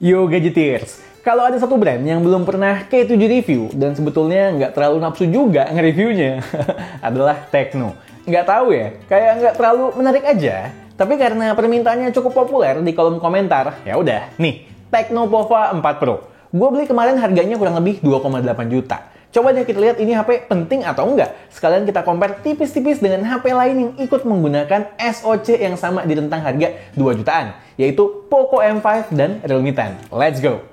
Yo Gadgetiers, kalau ada satu brand yang belum pernah K7 review dan sebetulnya nggak terlalu nafsu juga nge-reviewnya adalah Tecno. Nggak tahu ya, kayak nggak terlalu menarik aja. Tapi karena permintaannya cukup populer di kolom komentar, ya udah, nih Tecno Pova 4 Pro. Gue beli kemarin harganya kurang lebih 2,8 juta. Coba deh kita lihat ini HP penting atau enggak. Sekalian kita compare tipis-tipis dengan HP lain yang ikut menggunakan SoC yang sama di rentang harga 2 jutaan, yaitu Poco M5 dan Realme 10. Let's go!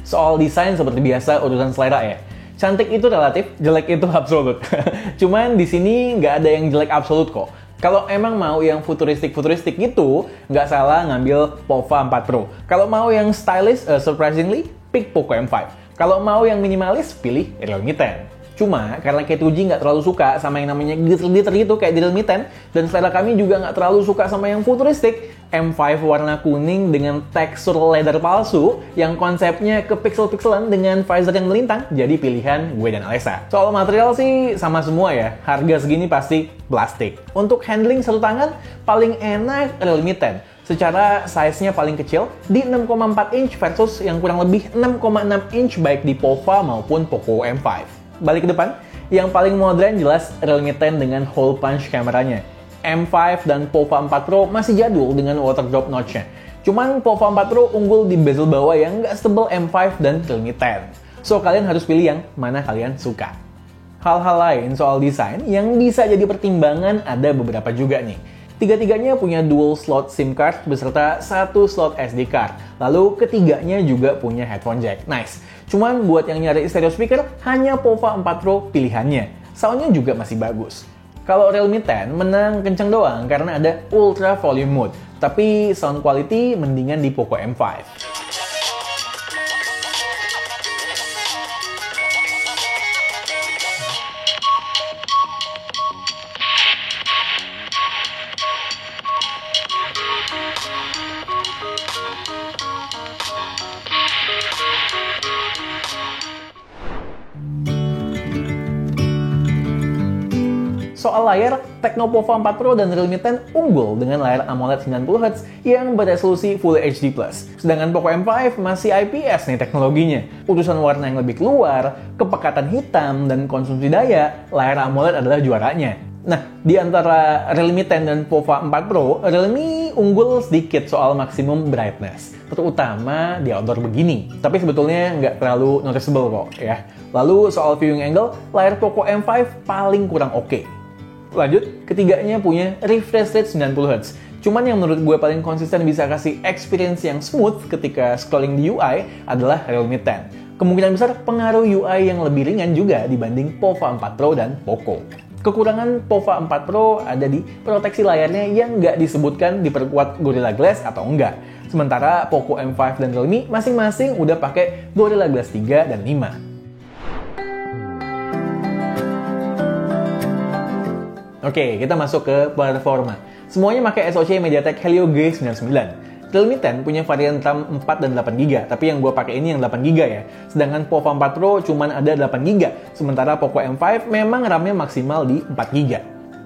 Soal desain seperti biasa urusan selera ya. Cantik itu relatif, jelek itu absolut. Cuman di sini nggak ada yang jelek absolut kok. Kalau emang mau yang futuristik gitu, nggak salah ngambil Pova 4 Pro. Kalau mau yang stylish, surprisingly, pick Poco M5. Kalau mau yang minimalis, pilih Realme 10. Cuma karena K2G nggak terlalu suka sama yang namanya glitter gitu kayak di Realme 10, dan selera kami juga nggak terlalu suka sama yang futuristik, M5 warna kuning dengan tekstur leather palsu yang konsepnya ke pixel-pixelan dengan visor yang melintang jadi pilihan gue dan Alexa. Soal material sih sama semua ya, harga segini pasti plastik. Untuk handling satu tangan, paling enak Realme 10. Secara size-nya paling kecil di 6,4 inch versus yang kurang lebih 6,6 inch baik di Pova maupun Poco M5. Balik ke depan, yang paling modern jelas Realme 10 dengan hole punch kameranya. M5 dan Pova 4 Pro masih jadul dengan water drop notch-nya. Cuman Pova 4 Pro unggul di bezel bawah yang nggak setebal M5 dan Realme 10. So, kalian harus pilih yang mana kalian suka. Hal-hal lain soal desain yang bisa jadi pertimbangan ada beberapa juga nih. Tiga-tiganya punya dual slot SIM card beserta satu slot SD card. Lalu ketiganya juga punya headphone jack. Nice. Cuman buat yang nyari stereo speaker, hanya Pova 4 Pro pilihannya. Soundnya juga masih bagus. Kalau Realme 10 menang kenceng doang karena ada Ultra Volume Mode. Tapi sound quality mendingan di Poco M5. Soal layar, Tecno Pova 4 Pro dan Realme 10 unggul dengan layar AMOLED 90Hz yang beresolusi Full HD+. Sedangkan Poco M5 masih IPS nih teknologinya. Urusan warna yang lebih keluar, kepekatan hitam, dan konsumsi daya, layar AMOLED adalah juaranya. Nah, di antara Realme 10 dan Pova 4 Pro, Realme unggul sedikit soal maksimum brightness, terutama di outdoor begini. Tapi sebetulnya nggak terlalu noticeable kok ya. Lalu soal viewing angle, layar Poco M5 paling kurang oke. Lanjut, ketiganya punya refresh rate 90Hz. Cuman yang menurut gue paling konsisten bisa kasih experience yang smooth ketika scrolling di UI adalah Realme 10. Kemungkinan besar pengaruh UI yang lebih ringan juga dibanding Pova 4 Pro dan Poco. Kekurangan Pova 4 Pro ada di proteksi layarnya yang nggak disebutkan diperkuat Gorilla Glass atau enggak. Sementara Poco M5 dan Realme masing-masing udah pakai Gorilla Glass 3 dan 5. Oke, kita masuk ke performa. Semuanya pakai SoC MediaTek Helio G99. Realme 10 punya varian RAM 4 dan 8GB, tapi yang gue pakai ini yang 8GB ya. Sedangkan Pova 4 Pro cuman ada 8GB, sementara Poco M5 memang RAM-nya maksimal di 4GB.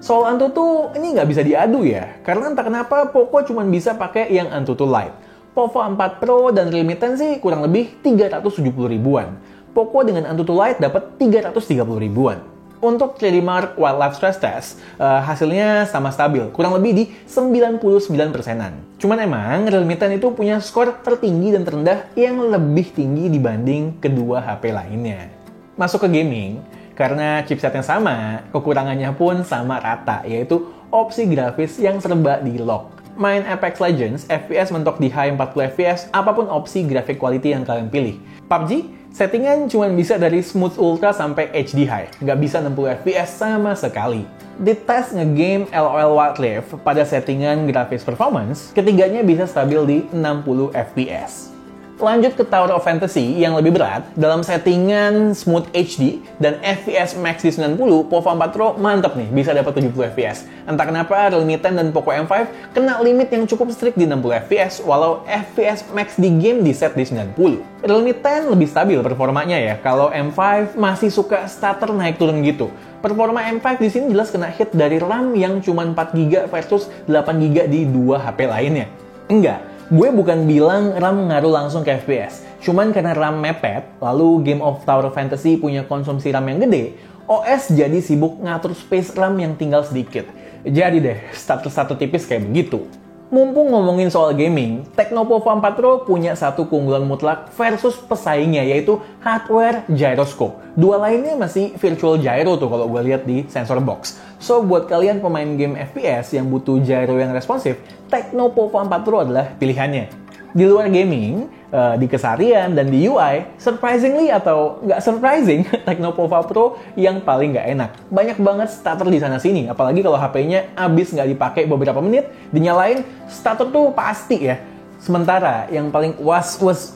Soal AnTuTu, ini nggak bisa diadu ya, karena entah kenapa Poco cuman bisa pakai yang AnTuTu Lite. Pova 4 Pro dan Realme 10 sih kurang lebih 370 ribuan. Poco dengan AnTuTu Lite dapat 330 ribuan. Untuk 3D Mark Wildlife Stress Test, hasilnya sama stabil, kurang lebih di 99%-an. Cuman emang Realme 10 itu punya skor tertinggi dan terendah yang lebih tinggi dibanding kedua HP lainnya. Masuk ke gaming, karena chipsetnya sama, kekurangannya pun sama rata, yaitu opsi grafis yang serba di lock. Main Apex Legends, FPS mentok di high 40 FPS, apapun opsi graphic quality yang kalian pilih. PUBG, settingan cuma bisa dari Smooth Ultra sampai HD High, nggak bisa 60 FPS sama sekali. Di tes ngegame LOL Wild Rift pada settingan grafis performance, ketiganya bisa stabil di 60 FPS. Lanjut ke Tower of Fantasy yang lebih berat, dalam settingan Smooth HD dan FPS Max di 90, POVA 4 Pro mantep nih, bisa dapat 70 FPS. Entah kenapa Realme 10 dan Poco M5 kena limit yang cukup strict di 60 FPS, walau FPS Max di game di set di 90. Realme 10 lebih stabil performanya ya, kalau M5 masih suka stutter naik turun gitu. Performa M5 di sini jelas kena hit dari RAM yang cuma 4GB versus 8GB di dua HP lainnya. Enggak, gue bukan bilang RAM ngaruh langsung ke FPS. Cuman karena RAM mepet, lalu Game of Tower Fantasy punya konsumsi RAM yang gede, OS jadi sibuk ngatur space RAM yang tinggal sedikit. Jadi deh, starter tipis kayak begitu. Mumpung ngomongin soal gaming, Tecno POVA 4 Pro punya satu keunggulan mutlak versus pesaingnya, yaitu hardware gyroscope. Dua lainnya masih virtual gyro tuh kalau gue lihat di sensor box. So, buat kalian pemain game FPS yang butuh gyro yang responsif, Tecno POVA 4 Pro adalah pilihannya. Di luar gaming, di keseharian dan di UI, surprisingly atau nggak surprising, Tecno POVA Pro yang paling nggak enak. Banyak banget stutter di sana-sini, apalagi kalau HP-nya abis nggak dipakai beberapa menit, dinyalain, stutter tuh pasti ya. Sementara yang paling was-was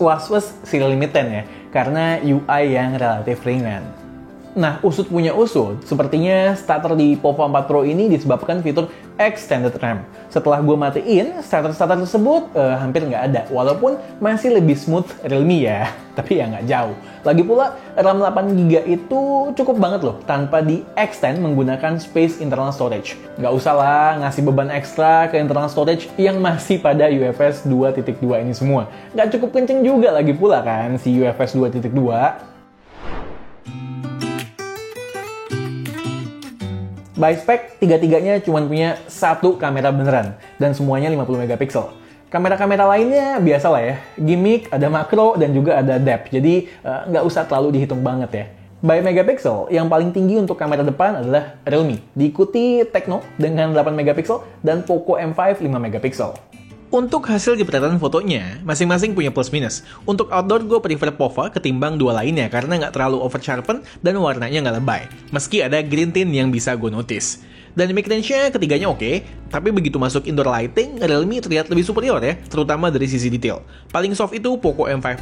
si Realme 10 ya, karena UI yang relatif ringan. Nah, usut punya usut, sepertinya stutter di POVA 4 Pro ini disebabkan fitur Extended RAM. Setelah gue matiin, stutter tersebut hampir nggak ada, walaupun masih lebih smooth Realme ya, tapi ya nggak jauh. Lagi pula, RAM 8GB itu cukup banget loh, tanpa di-extend menggunakan space internal storage. Nggak usah lah ngasih beban ekstra ke internal storage yang masih pada UFS 2.2 ini semua. Nggak cukup kenceng juga lagi pula kan si UFS 2.2. By spec, tiga-tiganya cuma punya satu kamera beneran, dan semuanya 50 megapiksel. Kamera-kamera lainnya biasa lah ya, gimmick, ada makro, dan juga ada depth, jadi nggak usah terlalu dihitung banget ya. By megapiksel, yang paling tinggi untuk kamera depan adalah Realme, diikuti Tecno dengan 8 megapiksel, dan Poco M5 5 megapiksel. Untuk hasil jepretan fotonya, masing-masing punya plus minus. Untuk outdoor, gue prefer POVA ketimbang dua lainnya karena nggak terlalu over sharpen dan warnanya nggak lebay. Meski ada green tint yang bisa gue notice. Dynamic range-nya ketiganya oke, tapi begitu masuk indoor lighting, Realme terlihat lebih superior ya, terutama dari sisi detail. Paling soft itu Poco M5.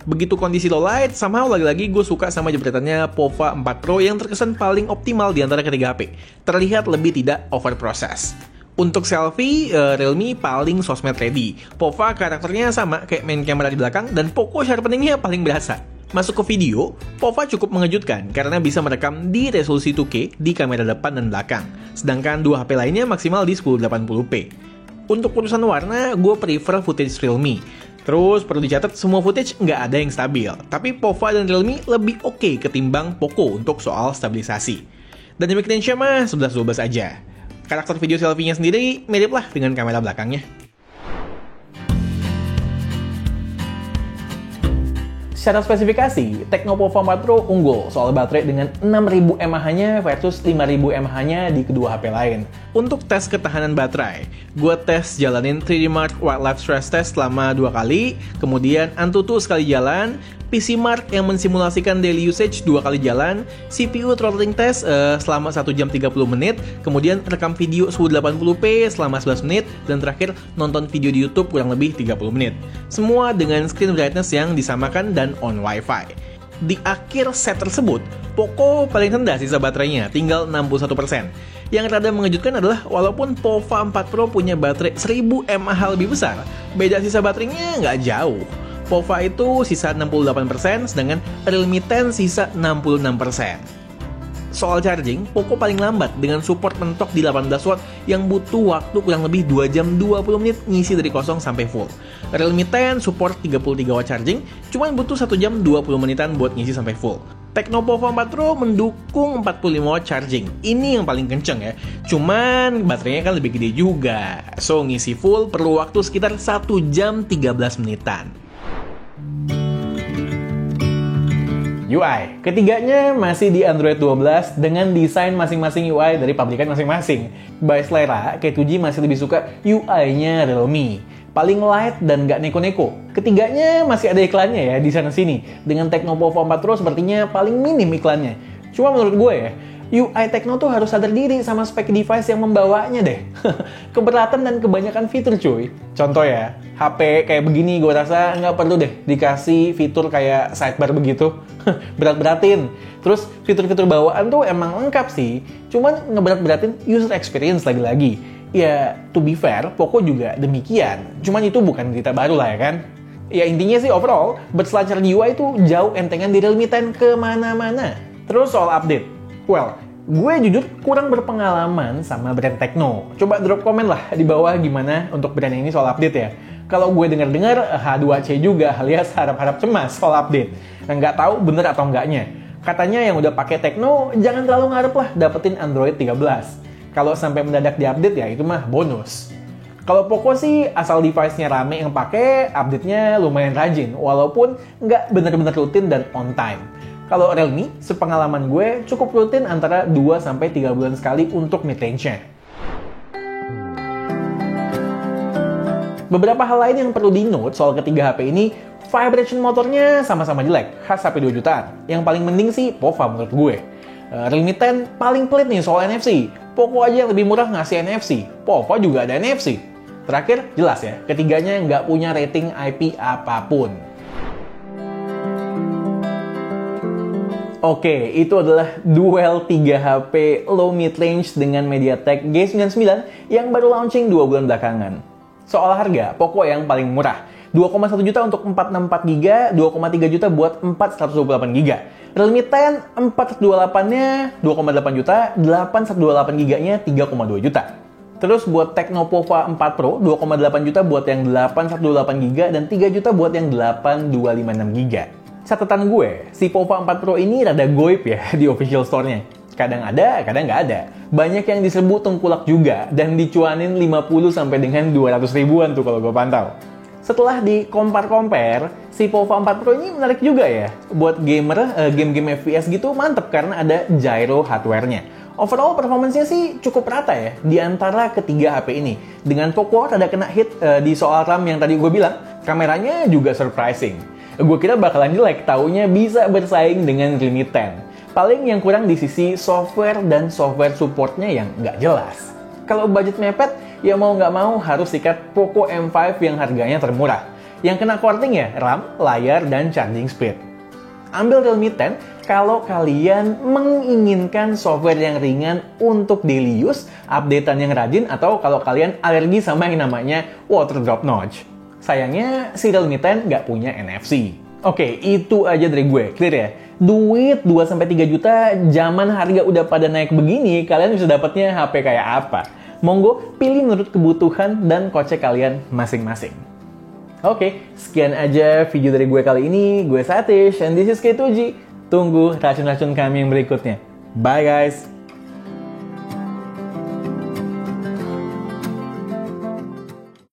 Begitu kondisi low light, somehow lagi-lagi gue suka sama jepretannya POVA 4 Pro yang terkesan paling optimal di antara ketiga HP. Terlihat lebih tidak overprocess. Untuk selfie, Realme paling sosmed ready. POVA karakternya sama kayak main kamera di belakang dan Poco sharpeningnya paling berasa. Masuk ke video, POVA cukup mengejutkan karena bisa merekam di resolusi 2K di kamera depan dan belakang. Sedangkan dua HP lainnya maksimal di 1080p. Untuk urusan warna, gue prefer footage Realme. Terus perlu dicatat semua footage nggak ada yang stabil. Tapi POVA dan Realme lebih oke ketimbang Poco untuk soal stabilisasi. Dynamic range-nya mah 11-12 aja. Karakter video selfie-nya sendiri mirip lah dengan kamera belakangnya. Secara spesifikasi, Tecno POVA 4 Pro unggul soal baterai dengan 6000 mAh-nya versus 5000 mAh-nya di kedua HP lain. Untuk tes ketahanan baterai, gue tes jalanin 3D Mark Wildlife Stress Test selama 2 kali, kemudian Antutu sekali jalan, PC Mark yang mensimulasikan daily usage 2 kali jalan, CPU throttling test selama 1 jam 30 menit, kemudian rekam video 1080p selama 11 menit, dan terakhir nonton video di YouTube kurang lebih 30 menit. Semua dengan screen brightness yang disamakan dan on Wi-Fi. Di akhir set tersebut, Poco paling rendah sisa baterainya, tinggal 61%. Yang rada mengejutkan adalah walaupun POVA 4 Pro punya baterai 1000 mAh lebih besar, beda sisa baterainya nggak jauh. POVA itu sisa 68%, sedangkan Realme 10 sisa 66%. Soal charging, Poco paling lambat dengan support mentok di 18 watt yang butuh waktu kurang lebih 2 jam 20 menit ngisi dari kosong sampai full. Realme 10 support 33 watt charging, cuman butuh 1 jam 20 menitan buat ngisi sampai full. Tecno POVA 4 Pro mendukung 45 watt charging, ini yang paling kenceng ya. Cuman baterainya kan lebih gede juga, so ngisi full perlu waktu sekitar 1 jam 13 menitan. UI. Ketiganya masih di Android 12 dengan desain masing-masing UI dari pabrikan masing-masing. By selera, K2G masih lebih suka UI-nya Realme. Paling light dan nggak neko-neko. Ketiganya masih ada iklannya ya di sana-sini. Dengan Tecno POVA 4 Pro sepertinya paling minim iklannya. Cuma menurut gue ya, UI Tecno tuh harus sadar diri sama spek device yang membawanya deh. Keberatan dan kebanyakan fitur cuy. Contoh ya, HP kayak begini gue rasa nggak perlu deh dikasih fitur kayak sidebar begitu. Berat-beratin. Terus fitur-fitur bawaan tuh emang lengkap sih, cuman ngeberat-beratin user experience lagi-lagi. Ya, to be fair, Poco juga demikian. Cuman itu bukan cerita baru lah ya kan. Ya intinya sih overall, berselancar di UI itu jauh entengan di Realme 10 kemana-mana. Terus soal update. Well, gue jujur kurang berpengalaman sama brand Tecno. Coba drop komen lah di bawah gimana untuk brand ini soal update ya. Kalau gue dengar-dengar H2C juga alias harap-harap cemas soal update. Nggak tahu bener atau enggaknya. Katanya yang udah pakai Tecno jangan terlalu ngarep lah dapetin Android 13. Kalau sampai mendadak diupdate ya itu mah bonus. Kalau Poco sih asal device-nya rame yang pakai, update-nya lumayan rajin walaupun nggak bener-bener rutin dan on time. Kalau Realme, sepengalaman gue cukup rutin antara 2-3 bulan sekali untuk mid-range-nya. Beberapa hal lain yang perlu di-note soal ketiga HP ini, vibration motornya sama-sama jelek, khas HP 2 jutaan. Yang paling mending sih POVA menurut gue. Realme 10 paling pelit nih soal NFC. Poco aja yang lebih murah ngasih NFC, POVA juga ada NFC. Terakhir, jelas ya, ketiganya nggak punya rating IP apapun. Oke, itu adalah duel 3 HP low mid-range dengan MediaTek G99 yang baru launching 2 bulan belakangan. Soal harga, Poco yang paling murah. 2,1 juta untuk 464GB, 2,3 juta buat 428GB. Realme 10 428-nya 2,8 juta, 828GB-nya 3,2 juta. Terus buat Tecno Pova 4 Pro, 2,8 juta buat yang 818GB dan 3 juta buat yang 8256GB. Catatan gue, si Pova 4 Pro ini rada goib ya di official store-nya. Kadang ada, kadang nggak ada. Banyak yang diserbu tengkulak juga dan dicuanin 50 sampai dengan 200 ribuan tuh kalau gue pantau. Setelah di compare-compare, si Pova 4 Pro ini menarik juga ya. Buat gamer, game-game FPS gitu mantep karena ada gyro hardware-nya. Overall performance-nya sih cukup rata ya di antara ketiga HP ini. Dengan Poco rada kena hit di soal RAM yang tadi gue bilang, kameranya juga surprising. Gue kira bakalan jelek, taunya bisa bersaing dengan Realme 10. Paling yang kurang di sisi software dan software supportnya yang nggak jelas. Kalau budget mepet, ya mau nggak mau harus sikat Poco M5 yang harganya termurah. Yang kena korting ya RAM, layar, dan charging speed. Ambil Realme 10 kalau kalian menginginkan software yang ringan untuk daily use, updatean yang rajin, atau kalau kalian alergi sama yang namanya water drop notch. Sayangnya, si Realme 10 nggak punya NFC. Oke, itu aja dari gue. Clear ya? Duit 2-3 juta, zaman harga udah pada naik begini, kalian bisa dapatnya HP kayak apa? Monggo, pilih menurut kebutuhan dan kocek kalian masing-masing. Oke, sekian aja video dari gue kali ini. Gue Satish, and this is K2G. Tunggu racun-racun kami yang berikutnya. Bye guys!